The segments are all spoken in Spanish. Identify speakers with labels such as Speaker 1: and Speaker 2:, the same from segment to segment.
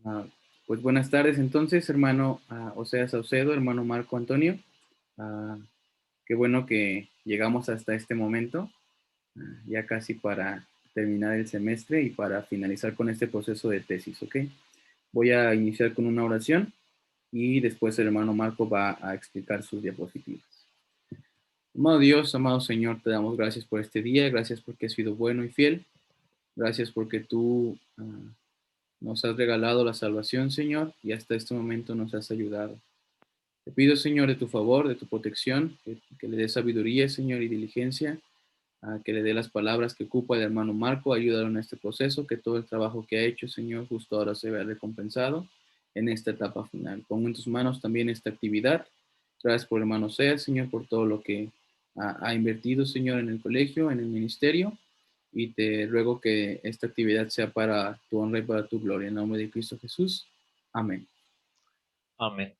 Speaker 1: Ah, pues buenas tardes entonces, hermano Oseas Saucedo, hermano Marco Antonio. Ah, Qué bueno que llegamos hasta este momento, ya casi para terminar el semestre y para finalizar con este proceso de tesis, ¿ok? Voy a iniciar con una oración y después el hermano Marco va a explicar sus diapositivas. Amado Dios, amado Señor, te damos gracias por este día, gracias porque has sido bueno y fiel, gracias porque tú nos has regalado la salvación, Señor, y hasta este momento nos has ayudado. Te pido, Señor, de tu favor, de tu protección, que le dé sabiduría, Señor, y diligencia, que le dé las palabras que ocupa el hermano Marco, ayúdalo en este proceso, que todo el trabajo que ha hecho, Señor, justo ahora se vea recompensado en esta etapa final. Pongo en tus manos también esta actividad. Gracias por el hermano Sea, Señor, por todo lo que ha invertido, Señor, en el colegio, en el ministerio, y te ruego que esta actividad sea para tu honra y para tu gloria. En nombre de Cristo Jesús. Amén.
Speaker 2: Amén.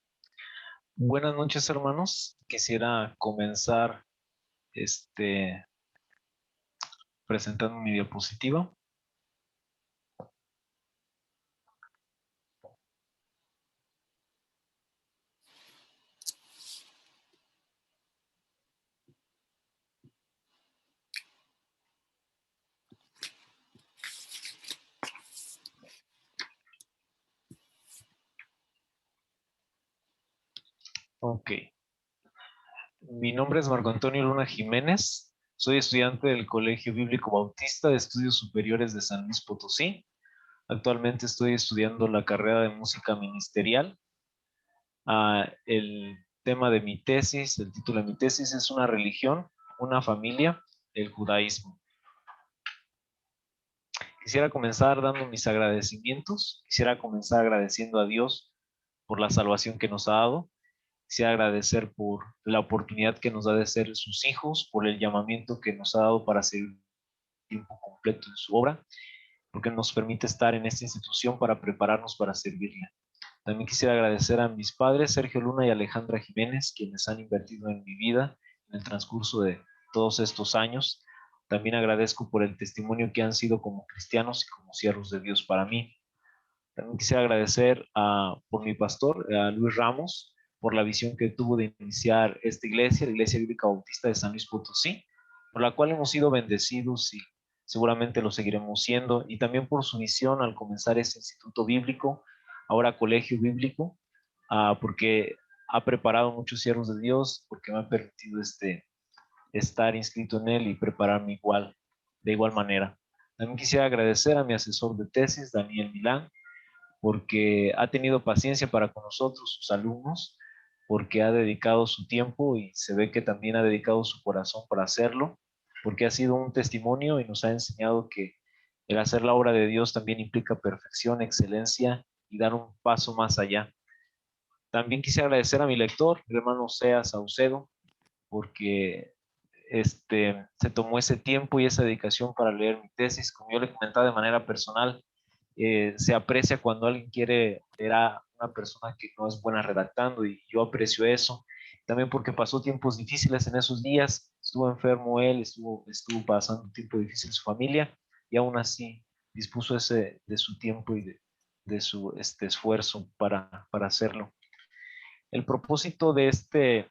Speaker 2: Buenas noches, hermanos. Quisiera comenzar este presentando mi diapositiva. Ok. Mi nombre es Marco Antonio Luna Jiménez. Soy estudiante del Colegio Bíblico Bautista de Estudios Superiores de San Luis Potosí. Actualmente estoy estudiando la carrera de música ministerial. El tema de mi tesis, el título de mi tesis es Una religión, una familia, el judaísmo. Quisiera comenzar dando mis agradecimientos. Quisiera comenzar agradeciendo a Dios por la salvación que nos ha dado. Quisiera agradecer por la oportunidad que nos da de ser sus hijos, por el llamamiento que nos ha dado para servir tiempo completo en su obra, porque nos permite estar en esta institución para prepararnos para servirle. También quisiera agradecer a mis padres, Sergio Luna y Alejandra Jiménez, quienes han invertido en mi vida en el transcurso de todos estos años. También agradezco por el testimonio que han sido como cristianos y como siervos de Dios para mí. También quisiera agradecer por mi pastor, a Luis Ramos, por la visión que tuvo de iniciar esta iglesia, la Iglesia Bíblica Bautista de San Luis Potosí, por la cual hemos sido bendecidos y seguramente lo seguiremos siendo, y también por su visión al comenzar este instituto bíblico, ahora colegio bíblico, porque ha preparado muchos siervos de Dios, porque me ha permitido estar inscrito en él y prepararme de igual manera. También quisiera agradecer a mi asesor de tesis, Daniel Milán, porque ha tenido paciencia para con nosotros, sus alumnos, porque ha dedicado su tiempo y se ve que también ha dedicado su corazón para hacerlo, porque ha sido un testimonio y nos ha enseñado que el hacer la obra de Dios también implica perfección, excelencia y dar un paso más allá. También quisiera agradecer a mi lector, el hermano Sea Saucedo, porque se tomó ese tiempo y esa dedicación para leer mi tesis. Como yo le comentaba de manera personal, se aprecia cuando alguien quiere leer a una persona que no es buena redactando, y yo aprecio eso. También porque pasó tiempos difíciles en esos días, estuvo enfermo él, estuvo pasando un tiempo difícil su familia, y aún así dispuso de su tiempo y de su esfuerzo para hacerlo. El propósito de este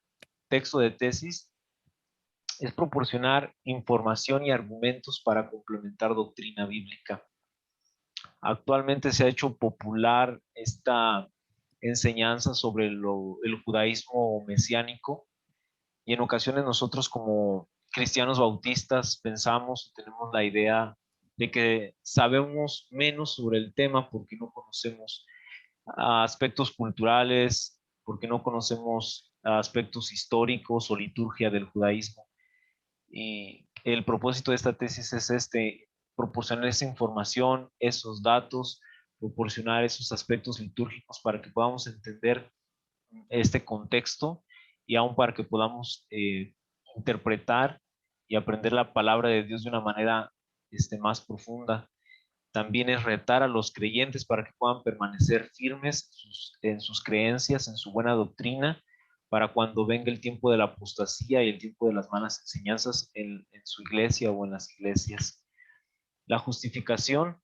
Speaker 2: texto de tesis es proporcionar información y argumentos para complementar doctrina bíblica. Actualmente se ha hecho popular esta enseñanza sobre el judaísmo mesiánico, y en ocasiones nosotros como cristianos bautistas pensamos, tenemos la idea de que sabemos menos sobre el tema porque no conocemos aspectos culturales, porque no conocemos aspectos históricos o liturgia del judaísmo. Y el propósito de esta tesis es proporcionar esa información, esos datos, proporcionar esos aspectos litúrgicos para que podamos entender este contexto, y aún para que podamos interpretar y aprender la palabra de Dios de una manera más profunda. También es retar a los creyentes para que puedan permanecer firmes en sus creencias, en su buena doctrina, para cuando venga el tiempo de la apostasía y el tiempo de las malas enseñanzas en su iglesia o en las iglesias. La justificación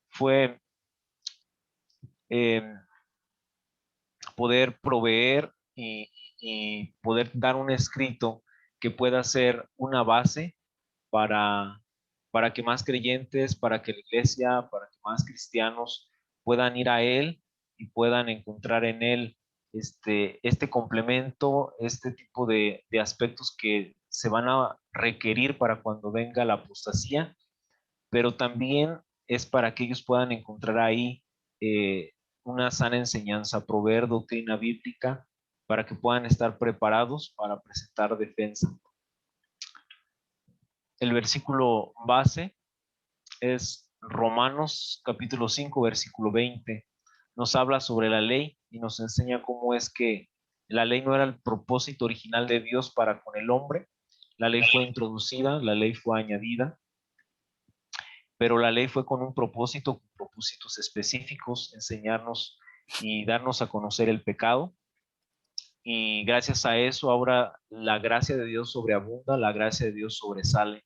Speaker 2: fue poder proveer y poder dar un escrito que pueda ser una base para, para que más creyentes, para que la iglesia, para que más cristianos puedan ir a él y puedan encontrar en él este complemento, este tipo de aspectos que se van a requerir para cuando venga la apostasía, pero también es para que ellos puedan encontrar ahí eh, una sana enseñanza, proveer doctrina bíblica para que puedan estar preparados para presentar defensa. El versículo base es Romanos capítulo 5, versículo 20. Nos habla sobre la ley y nos enseña cómo es que la ley no era el propósito original de Dios para con el hombre. La ley fue introducida, la ley fue añadida, pero la ley fue con un propósito, con propósitos específicos, enseñarnos y darnos a conocer el pecado. Y gracias a eso ahora la gracia de Dios sobreabunda, la gracia de Dios sobresale.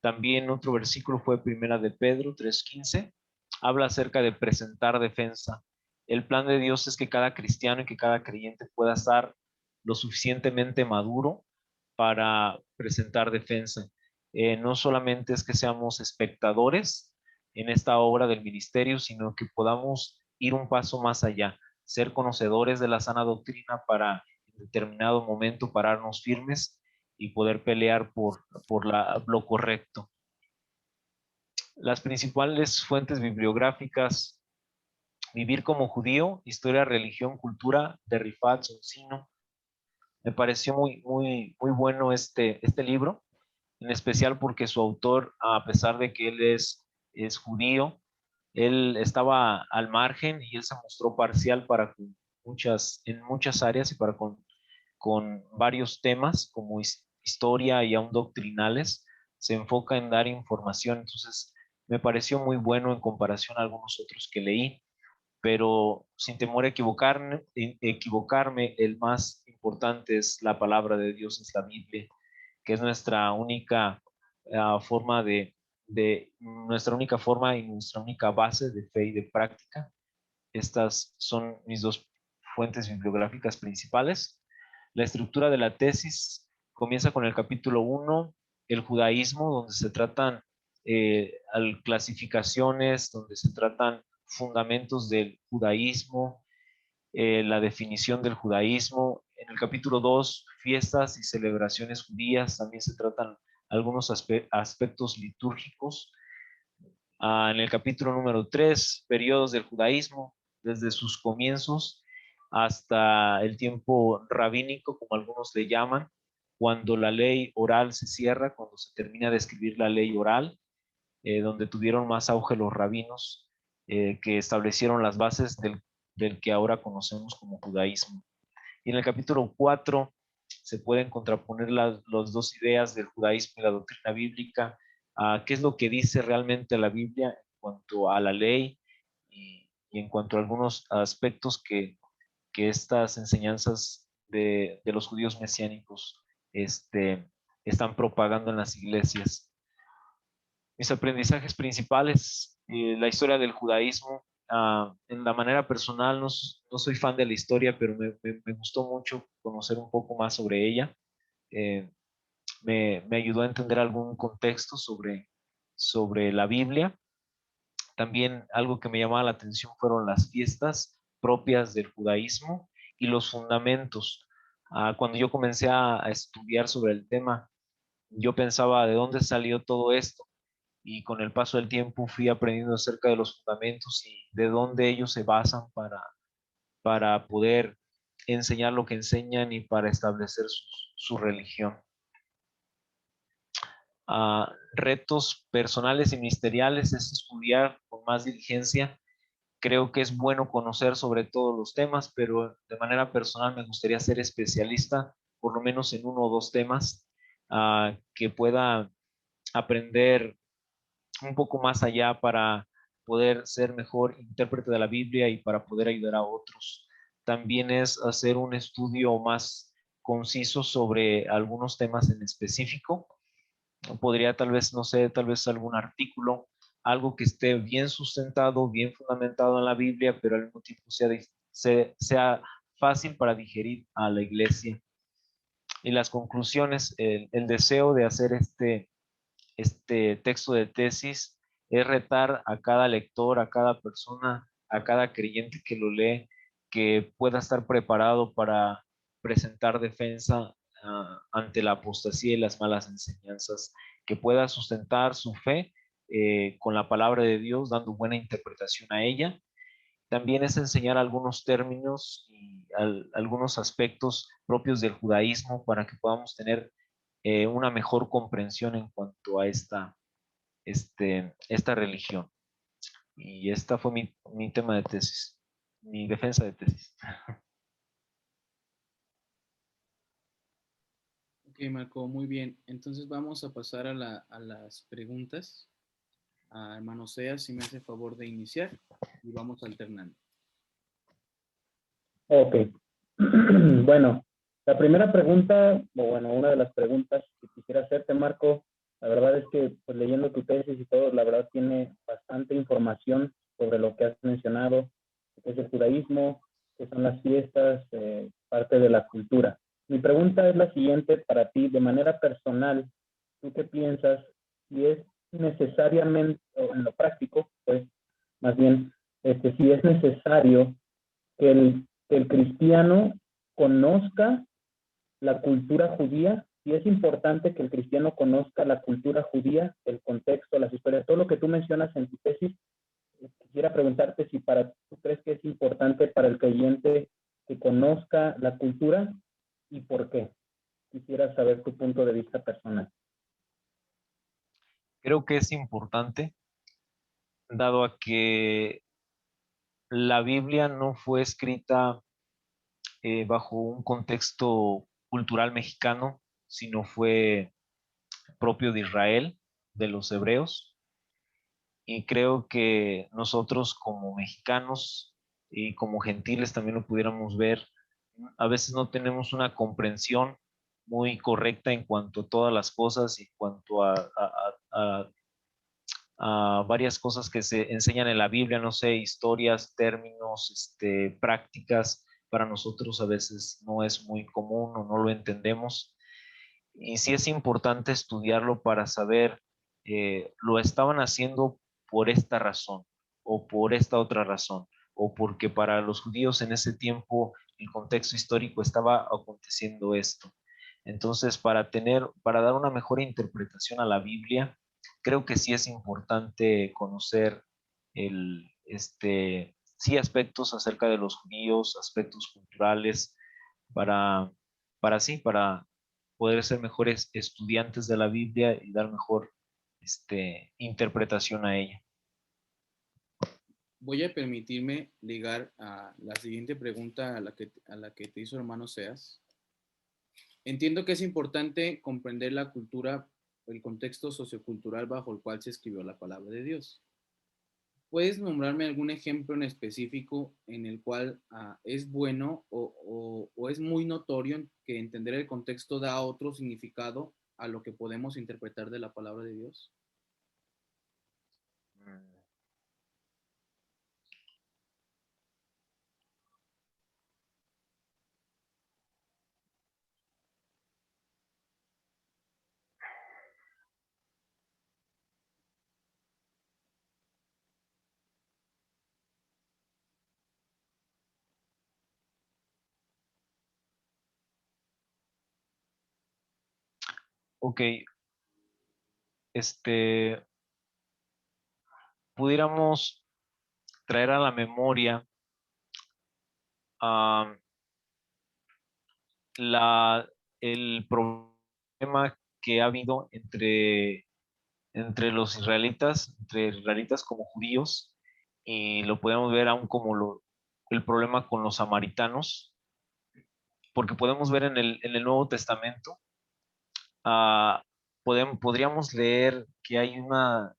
Speaker 2: También otro versículo fue Primera de Pedro 3:15. Habla acerca de presentar defensa. El plan de Dios es que cada cristiano y que cada creyente pueda estar lo suficientemente maduro para presentar defensa. No solamente es que seamos espectadores en esta obra del ministerio, sino que podamos ir un paso más allá, ser conocedores de la sana doctrina para en determinado momento pararnos firmes y poder pelear por lo correcto. Las principales fuentes bibliográficas: Vivir como judío, Historia, Religión, Cultura, de Rifat Sonsino. Me pareció muy bueno este libro, en especial porque su autor, a pesar de que él es judío, él estaba al margen y él se mostró parcial para en muchas áreas y para con varios temas como historia y aún doctrinales, se enfoca en dar información. Entonces, me pareció muy bueno en comparación a algunos otros que leí, pero sin temor a equivocarme, el más importante es la palabra de Dios, es la Biblia, que es nuestra única forma nuestra única forma y nuestra única base de fe y de práctica. Estas son mis dos fuentes bibliográficas principales. La estructura de la tesis comienza con el capítulo 1, el judaísmo, donde se tratan clasificaciones, donde se tratan fundamentos del judaísmo, la definición del judaísmo. En el capítulo 2, fiestas y celebraciones judías, también se tratan algunos aspectos litúrgicos. En el capítulo número 3, periodos del judaísmo, desde sus comienzos hasta el tiempo rabínico, como algunos le llaman, cuando la ley oral se cierra, cuando se termina de escribir la ley oral, donde tuvieron más auge los rabinos, que establecieron las bases del que ahora conocemos como judaísmo. Y en el capítulo 4 se pueden contraponer las dos ideas del judaísmo y la doctrina bíblica, qué es lo que dice realmente la Biblia en cuanto a la ley y en cuanto a algunos aspectos que estas enseñanzas de los judíos mesiánicos están propagando en las iglesias. Mis aprendizajes principales: la historia del judaísmo. En la manera personal no soy fan de la historia, pero me gustó mucho conocer un poco más sobre ella. Eh, me ayudó a entender algún contexto sobre la Biblia. También algo que me llamaba la atención fueron las fiestas propias del judaísmo y los fundamentos. Cuando yo comencé a estudiar sobre el tema, yo pensaba, ¿de dónde salió todo esto? Y con el paso del tiempo fui aprendiendo acerca de los fundamentos y de dónde ellos se basan para poder enseñar lo que enseñan y para establecer su religión. Retos personales y ministeriales es estudiar con más diligencia. Creo que es bueno conocer sobre todos los temas, pero de manera personal me gustaría ser especialista por lo menos en uno o dos temas, que pueda aprender un poco más allá para poder ser mejor intérprete de la Biblia y para poder ayudar a otros. También es hacer un estudio más conciso sobre algunos temas en específico. Podría tal vez, no sé, tal vez algún artículo, algo que esté bien sustentado, bien fundamentado en la Biblia, pero al mismo tiempo sea fácil para digerir a la iglesia. Y las conclusiones, el deseo de hacer este texto de tesis es retar a cada lector, a cada persona, a cada creyente que lo lee, que pueda estar preparado para presentar defensa ante la apostasía y las malas enseñanzas, que pueda sustentar su fe con la palabra de Dios, dando buena interpretación a ella. También es enseñar algunos términos y algunos aspectos propios del judaísmo para que podamos tener una mejor comprensión en cuanto a esta religión. Y esta fue mi tema de tesis, mi defensa de tesis.
Speaker 1: Ok, Marco, muy bien. Entonces vamos a pasar a las preguntas. Hermano Sea, si me hace favor de iniciar y vamos alternando.
Speaker 3: Ok. Bueno, la primera pregunta, o bueno, una de las preguntas que quisiera hacerte, Marco, la verdad es que pues, leyendo tu tesis y todo, la verdad tiene bastante información sobre lo que has mencionado, qué es el judaísmo, qué son las fiestas, parte de la cultura. Mi pregunta es la siguiente para ti, de manera personal, ¿tú qué piensas si es necesariamente, o en lo práctico, pues, más bien, si es necesario que el cristiano conozca la cultura judía, y es importante que el cristiano conozca la cultura judía, el contexto, las historias, todo lo que tú mencionas en tu tesis? Quisiera preguntarte si tú crees que es importante para el creyente que conozca la cultura y por qué. Quisiera saber tu punto de vista personal.
Speaker 2: Creo que es importante, dado a que la Biblia no fue escrita bajo un contexto cultural mexicano, sino fue propio de Israel, de los hebreos. Y creo que nosotros como mexicanos y como gentiles también lo pudiéramos ver, a veces no tenemos una comprensión muy correcta en cuanto a todas las cosas y en cuanto a varias cosas que se enseñan en la Biblia, no sé, historias, términos, prácticas, para nosotros a veces no es muy común o no lo entendemos. Y sí es importante estudiarlo para saber, lo estaban haciendo por esta razón o por esta otra razón, o porque para los judíos en ese tiempo el contexto histórico estaba aconteciendo esto. Entonces, para dar una mejor interpretación a la Biblia, creo que sí es importante conocer sí, aspectos acerca de los judíos, aspectos culturales, para, para poder ser mejores estudiantes de la Biblia y dar mejor interpretación a ella.
Speaker 1: Voy a permitirme ligar a la siguiente pregunta a la que te hizo hermano Seas. Entiendo que es importante comprender la cultura, el contexto sociocultural bajo el cual se escribió la palabra de Dios. ¿Puedes nombrarme algún ejemplo en específico en el cual es bueno o es muy notorio que entender el contexto da otro significado a lo que podemos interpretar de la palabra de Dios?
Speaker 2: Ok, pudiéramos traer a la memoria uh, el problema que ha habido entre entre israelitas como judíos, y lo podemos ver aún como el problema con los samaritanos, porque podemos ver en el Nuevo Testamento, uh, podríamos leer que hay una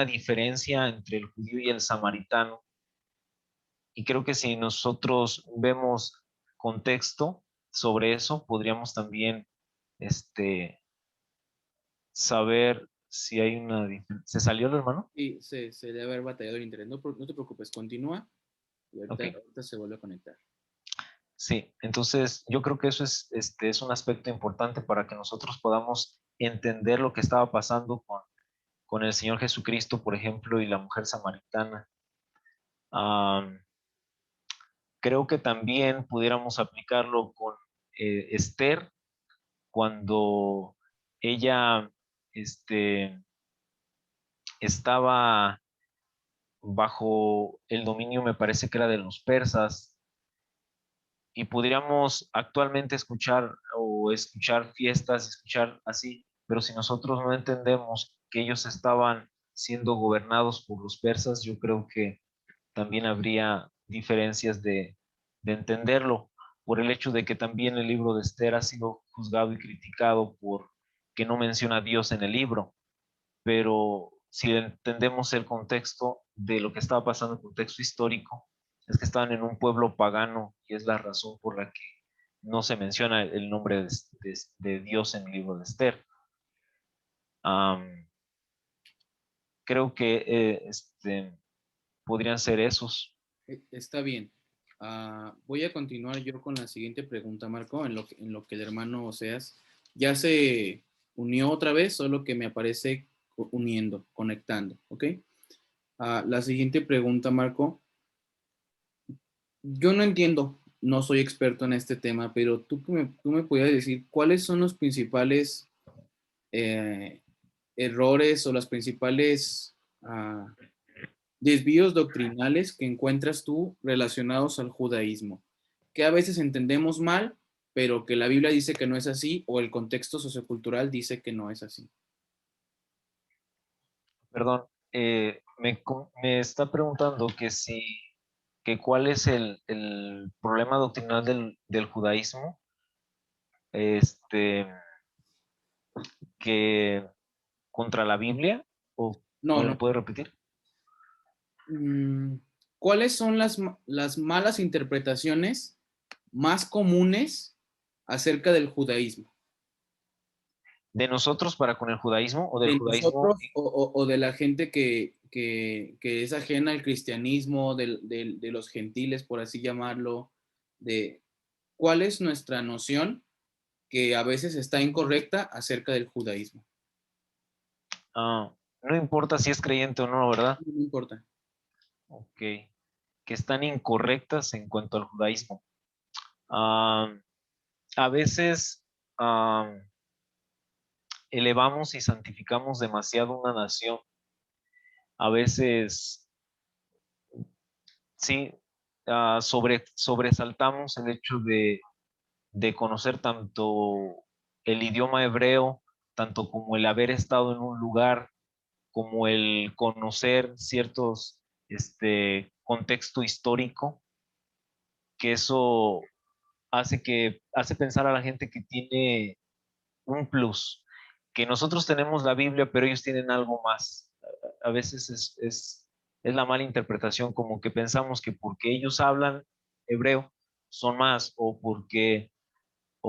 Speaker 2: diferencia entre el judío y el samaritano, y creo que si nosotros vemos contexto sobre eso, podríamos también saber si hay una diferencia. ¿Se salió el hermano?
Speaker 1: Y se debe haber batallado el internet. No te preocupes, continúa y
Speaker 2: Ok.
Speaker 1: ahorita se vuelve a conectar.
Speaker 2: Sí, entonces yo creo que eso es un aspecto importante para que nosotros podamos entender lo que estaba pasando con el Señor Jesucristo, por ejemplo, y la mujer samaritana. Am, Creo que también pudiéramos aplicarlo con Esther, cuando ella estaba bajo el dominio, me parece que era de los persas, y podríamos actualmente escuchar fiestas, escuchar así, pero si nosotros no entendemos que ellos estaban siendo gobernados por los persas, yo creo que también habría diferencias de entenderlo, por el hecho de que también el libro de Esther ha sido juzgado y criticado por que no menciona a Dios en el libro, pero si entendemos el contexto de lo que estaba pasando, el contexto histórico, es que estaban en un pueblo pagano y es la razón por la que no se menciona el nombre de Dios en el libro de Esther. Creo que podrían ser esos.
Speaker 1: Está bien. Voy a continuar yo con la siguiente pregunta, Marco, en lo que el hermano Oseas ya se unió otra vez, solo que me aparece uniendo, conectando, ¿ok? La siguiente pregunta, Marco. Yo no entiendo, no soy experto en este tema, pero tú me podrías decir cuáles son los principales eh, errores o las principales desvíos doctrinales que encuentras tú relacionados al judaísmo, que a veces entendemos mal, pero que la Biblia dice que no es así o el contexto sociocultural dice que no es así.
Speaker 2: Perdón, me está preguntando que cuál es el problema doctrinal del judaísmo, este, que contra la Biblia, o
Speaker 1: No,
Speaker 2: ¿me
Speaker 1: no.
Speaker 2: lo puede repetir?
Speaker 1: Mm, ¿Cuáles son las malas interpretaciones más comunes acerca del judaísmo?
Speaker 2: ¿De nosotros para con el judaísmo o del
Speaker 1: De
Speaker 2: judaísmo?
Speaker 1: nosotros o de la gente que es ajena al cristianismo, de los gentiles, por así llamarlo, de cuál es nuestra noción que a veces está incorrecta acerca del judaísmo.
Speaker 2: No importa si es creyente o no, ¿verdad?
Speaker 1: No importa.
Speaker 2: Ok, que están incorrectas en cuanto al judaísmo. Ah, a veces ah, elevamos y santificamos demasiado una nación. A veces, sí, sobresaltamos el hecho de conocer tanto el idioma hebreo, tanto como el haber estado en un lugar, como el conocer ciertos contexto histórico, que eso hace pensar a la gente que tiene un plus, que nosotros tenemos la Biblia, pero ellos tienen algo más. A veces es la mala interpretación, como que pensamos que porque ellos hablan hebreo son más, o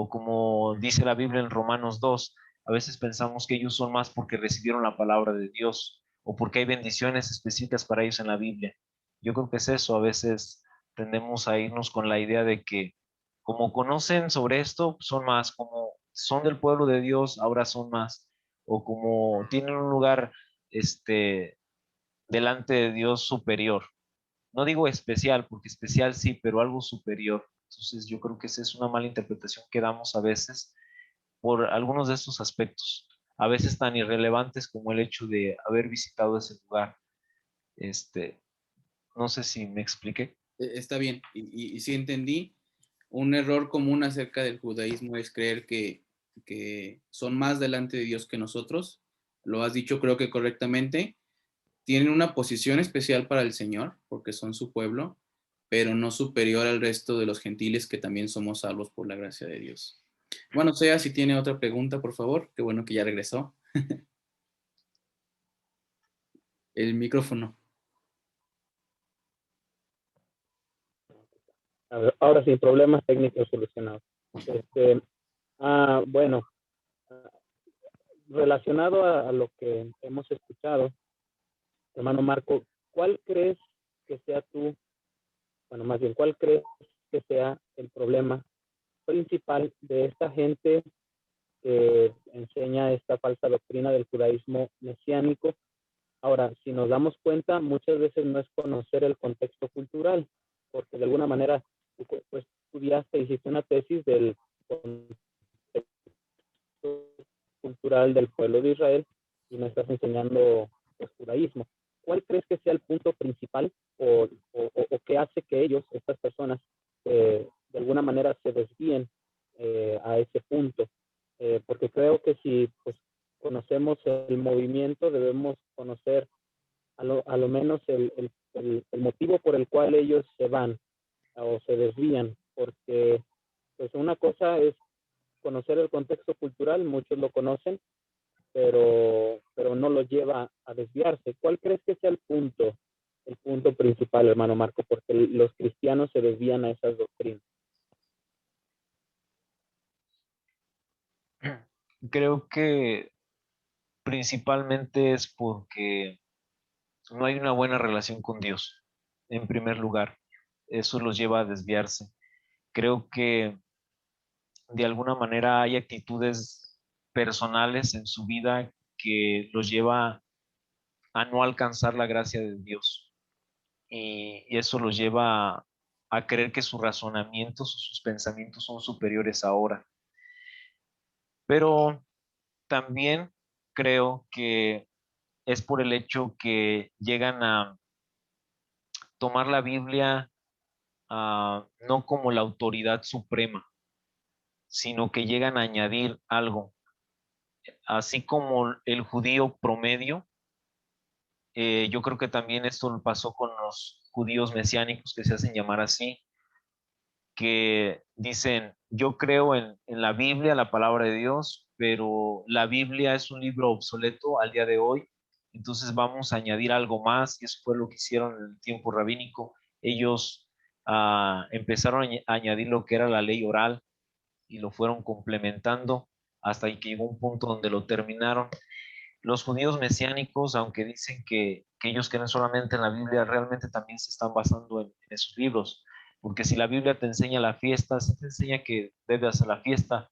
Speaker 2: como dice la Biblia en Romanos 2, a veces pensamos que ellos son más porque recibieron la palabra de Dios o porque hay bendiciones específicas para ellos en la Biblia. Yo creo que es eso, a veces tendemos a irnos con la idea de que como conocen sobre esto, son más, como son del pueblo de Dios, ahora son más, o como tienen un lugar delante de Dios superior. No digo especial, porque especial sí, pero algo superior. Entonces yo creo que esa es una mala interpretación que damos a veces por algunos de estos aspectos, a veces tan irrelevantes como el hecho de haber visitado ese lugar. Este, no sé si me expliqué.
Speaker 1: Está bien, y sí entendí. Un error común acerca del judaísmo es creer que son más delante de Dios que nosotros. Lo has dicho creo que correctamente. Tienen una posición especial para el Señor, porque son su pueblo, pero no superior al resto de los gentiles que también somos salvos por la gracia de Dios. Bueno, sea, si tiene otra pregunta, por favor. Qué bueno que ya regresó. El micrófono.
Speaker 3: A ver, ahora sí, problemas técnicos solucionados. Bueno, relacionado a lo que hemos escuchado, hermano Marco, ¿cuál crees que sea bueno, más bien, cuál crees que sea el problema principal de esta gente que enseña esta falsa doctrina del judaísmo mesiánico? Ahora, si nos damos cuenta, muchas veces no es conocer el contexto cultural, porque de alguna manera tú, pues, estudiaste, hiciste una tesis del contexto cultural del pueblo de Israel y me estás enseñando el judaísmo. ¿Cuál crees que sea el punto principal o qué hace que ellos, estas personas, de alguna manera se desvíen a ese punto? Porque creo que si pues, conocemos el movimiento, debemos conocer a lo menos el motivo por el cual ellos se van o se desvían, porque pues una cosa es conocer el contexto cultural, muchos lo conocen, pero no lo lleva a desviarse. ¿Cuál crees que sea el punto principal, hermano Marco? Porque los cristianos se desvían a esas doctrinas.
Speaker 2: Creo que principalmente es porque no hay una buena relación con Dios, en primer lugar. Eso los lleva a desviarse. Creo que de alguna manera hay actitudes personales en su vida que los lleva a no alcanzar la gracia de Dios. Y eso los lleva a creer que sus razonamientos o sus pensamientos son superiores ahora. Pero también creo que es por el hecho que llegan a tomar la Biblia no como la autoridad suprema, sino que llegan a añadir algo. Así como el judío promedio, yo creo que también esto pasó con los judíos mesiánicos que se hacen llamar así, que dicen, yo creo en la Biblia, la palabra de Dios, pero la Biblia es un libro obsoleto al día de hoy, entonces vamos a añadir algo más, y eso fue lo que hicieron en el tiempo rabínico. Ellos empezaron a añadir lo que era la ley oral y lo fueron complementando hasta que llegó un punto donde lo terminaron. Los judíos mesiánicos, aunque dicen que ellos creen solamente en la Biblia, realmente también se están basando en esos libros. Porque si la Biblia te enseña la fiesta, sí te enseña que debes hacer la fiesta,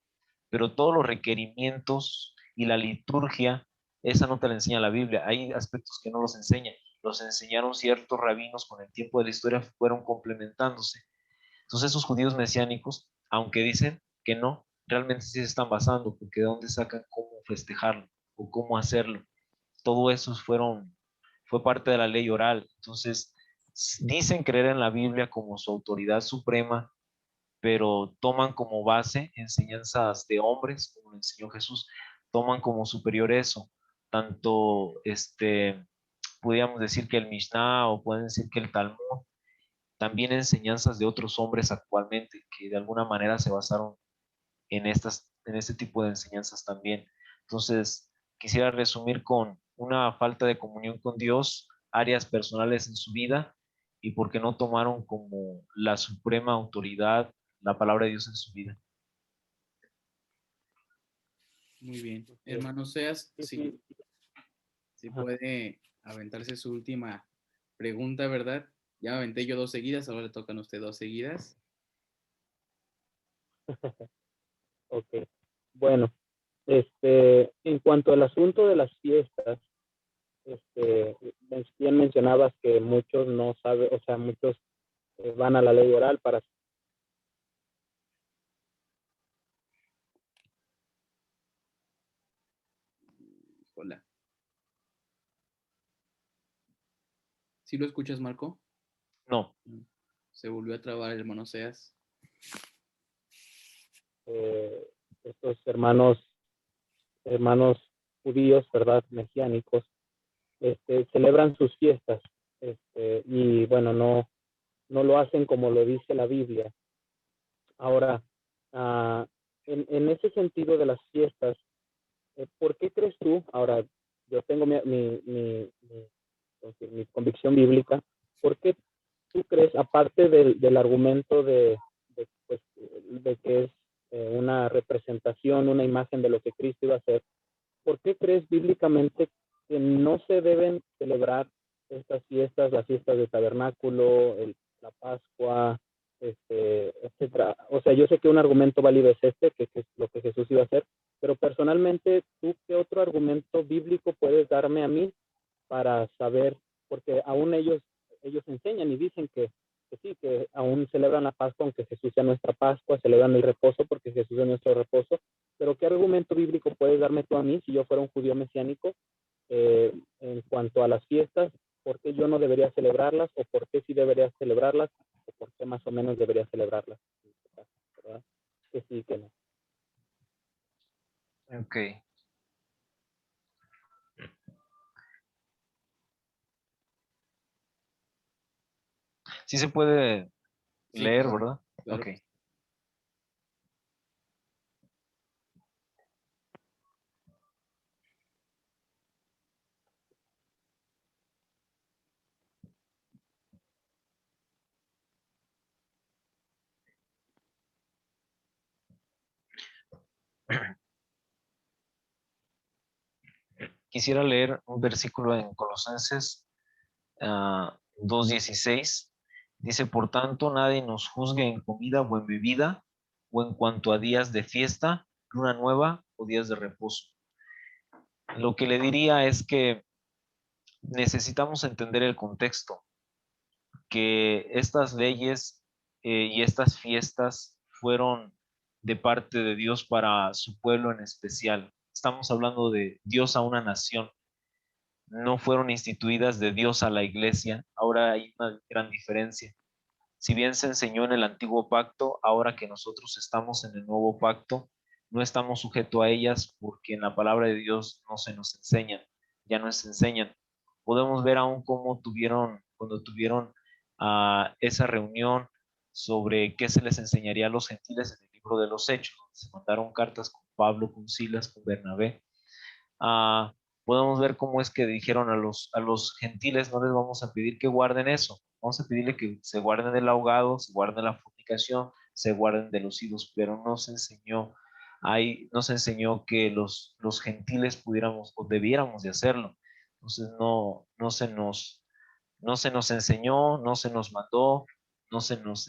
Speaker 2: pero todos los requerimientos y la liturgia, esa no te la enseña la Biblia. Hay aspectos que no los enseña. Los enseñaron ciertos rabinos con el tiempo de la historia, fueron complementándose. Entonces esos judíos mesiánicos, aunque dicen que no, realmente sí se están basando, porque de dónde sacan cómo festejarlo o cómo hacerlo. Todo eso fue parte de la ley oral. Entonces, dicen creer en la Biblia como su autoridad suprema, pero toman como base enseñanzas de hombres, como lo enseñó Jesús, toman como superior eso. Tanto, podríamos decir que el Mishnah o pueden decir que el Talmud, también enseñanzas de otros hombres actualmente que de alguna manera se basaron en este tipo de enseñanzas también. Entonces, quisiera resumir con una falta de comunión con Dios, áreas personales en su vida y porque no tomaron como la suprema autoridad la palabra de Dios en su vida.
Speaker 1: Muy bien. Hermano Seas, sí, sí
Speaker 3: Ajá.
Speaker 1: puede aventarse su última pregunta, ¿verdad? Ya me aventé yo dos seguidas, ahora le tocan a usted dos seguidas.
Speaker 3: Ok. Bueno, en cuanto al asunto de las fiestas, bien mencionabas que muchos no saben, o sea, muchos van a la ley oral para...
Speaker 1: Hola. ¿Sí lo escuchas, Marco?
Speaker 2: No,
Speaker 1: Se volvió a trabar el hermano Seas.
Speaker 3: estos hermanos judíos, ¿verdad? Mesiánicos, celebran sus fiestas, y bueno, no lo hacen como lo dice la Biblia. Ahora, en ese sentido de las fiestas, ¿por qué crees tú? Ahora, yo tengo mi convicción bíblica. ¿Por qué tú crees, aparte del argumento de que es una representación, una imagen de lo que Cristo iba a hacer, ¿por qué crees bíblicamente que no se deben celebrar estas fiestas, las fiestas de tabernáculo, la Pascua, etcétera? O sea, yo sé que un argumento válido es que es lo que Jesús iba a hacer, pero personalmente, ¿tú qué otro argumento bíblico puedes darme a mí para saber? Porque aún ellos enseñan y dicen que sí, que aún celebran la Pascua, aunque Jesús sea nuestra Pascua, celebran el reposo porque Jesús es nuestro reposo. Pero ¿qué argumento bíblico puedes darme tú a mí si yo fuera un judío mesiánico en cuanto a las fiestas? ¿Por qué yo no debería celebrarlas? ¿O por qué sí debería celebrarlas? ¿O por qué más o menos debería celebrarlas? ¿Verdad? Que sí, que no.
Speaker 2: Ok. Sí se puede
Speaker 1: Sí,
Speaker 2: leer,
Speaker 1: claro,
Speaker 2: ¿verdad?
Speaker 1: claro.
Speaker 2: Ok. Quisiera leer un versículo en Colosenses 2:16. Dice, por tanto, nadie nos juzgue en comida o en bebida, o en cuanto a días de fiesta, luna nueva o días de reposo. Lo que le diría es que necesitamos entender el contexto, que estas leyes y estas fiestas fueron de parte de Dios para su pueblo en especial. Estamos hablando de Dios a una nación, no fueron instituidas de Dios a la iglesia. Ahora hay una gran diferencia. Si bien se enseñó en el antiguo pacto, ahora que nosotros estamos en el nuevo pacto, no estamos sujetos a ellas porque en la palabra de Dios no se nos enseñan, ya no se enseñan. Podemos ver aún cómo cuando tuvieron esa reunión sobre qué se les enseñaría a los gentiles en el libro de los Hechos, donde se mandaron cartas con Pablo, con Silas, con Bernabé. Podemos ver cómo es que dijeron a los gentiles, no les vamos a pedir que guarden eso, vamos a pedirle que se guarden del ahogado, se guarden la fornicación, se guarden de los ídolos, pero no se enseñó que los gentiles pudiéramos o debiéramos de hacerlo. Entonces no se nos enseñó, no se nos mandó, no se nos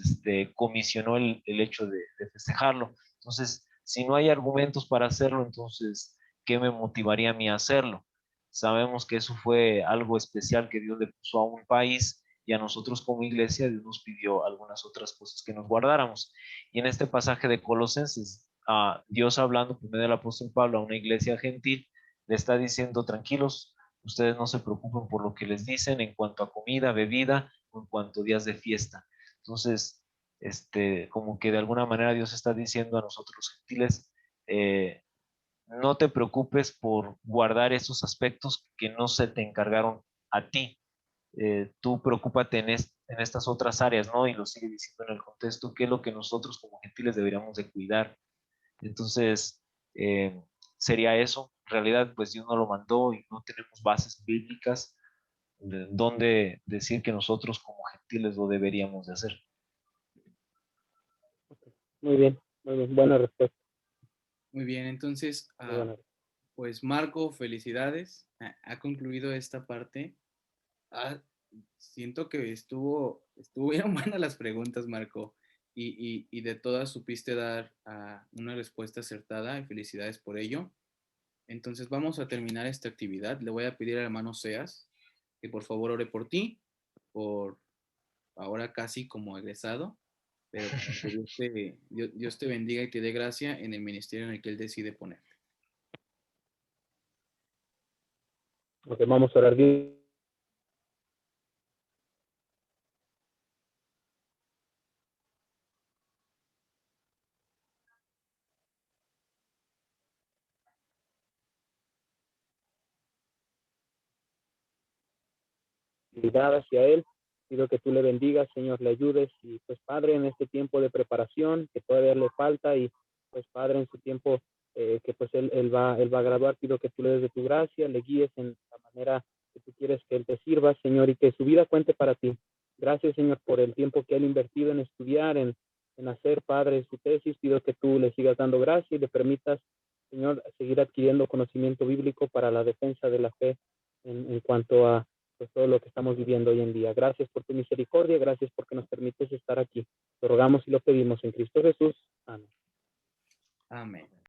Speaker 2: comisionó el hecho de festejarlo. Entonces, si no hay argumentos para hacerlo, entonces, ¿qué me motivaría a mí a hacerlo? Sabemos que eso fue algo especial que Dios le puso a un país y a nosotros como iglesia Dios nos pidió algunas otras cosas que nos guardáramos. Y en este pasaje de Colosenses, Dios hablando por medio del apóstol Pablo a una iglesia gentil, le está diciendo, tranquilos, ustedes no se preocupen por lo que les dicen en cuanto a comida, bebida o en cuanto a días de fiesta. Entonces, como que de alguna manera Dios está diciendo a nosotros los gentiles, no te preocupes por guardar esos aspectos que no se te encargaron a ti. Tú preocúpate en estas otras áreas, ¿no? Y lo sigue diciendo en el contexto, qué es lo que nosotros como gentiles deberíamos de cuidar. Entonces, sería eso. En realidad, pues Dios no lo mandó y no tenemos bases bíblicas de donde decir que nosotros como gentiles lo deberíamos de hacer.
Speaker 3: Muy bien, muy bien. Buena respuesta.
Speaker 1: Muy bien, entonces,
Speaker 3: Muy buena.
Speaker 1: pues Marco, felicidades. Ha concluido esta parte. Ah, siento que estuvieron buenas las preguntas, Marco, y de todas supiste dar una respuesta acertada y felicidades por ello. Entonces vamos a terminar esta actividad. Le voy a pedir al hermano Seas que por favor ore por ti, por ahora casi como egresado, pero para que Dios te bendiga y te dé gracia en el ministerio en el que Él decide ponerte.
Speaker 3: Ok, vamos a orar. Hacia Él. Pido que tú le bendigas, Señor, le ayudes y pues Padre, en este tiempo de preparación que todavía le falta y pues Padre, en su tiempo que pues él va a graduar, pido que tú le des de tu gracia, le guíes en la manera que tú quieres que Él te sirva, Señor, y que su vida cuente para ti. Gracias, Señor, por el tiempo que Él ha invertido en estudiar, en hacer, Padre, su tesis. Pido que tú le sigas dando gracia y le permitas Señor, seguir adquiriendo conocimiento bíblico para la defensa de la fe en cuanto a pues, todo lo que estamos viviendo hoy en día. Gracias por tu misericordia, gracias porque nos permites estar aquí. Lo rogamos y lo pedimos en Cristo Jesús. Amén.
Speaker 1: Amén.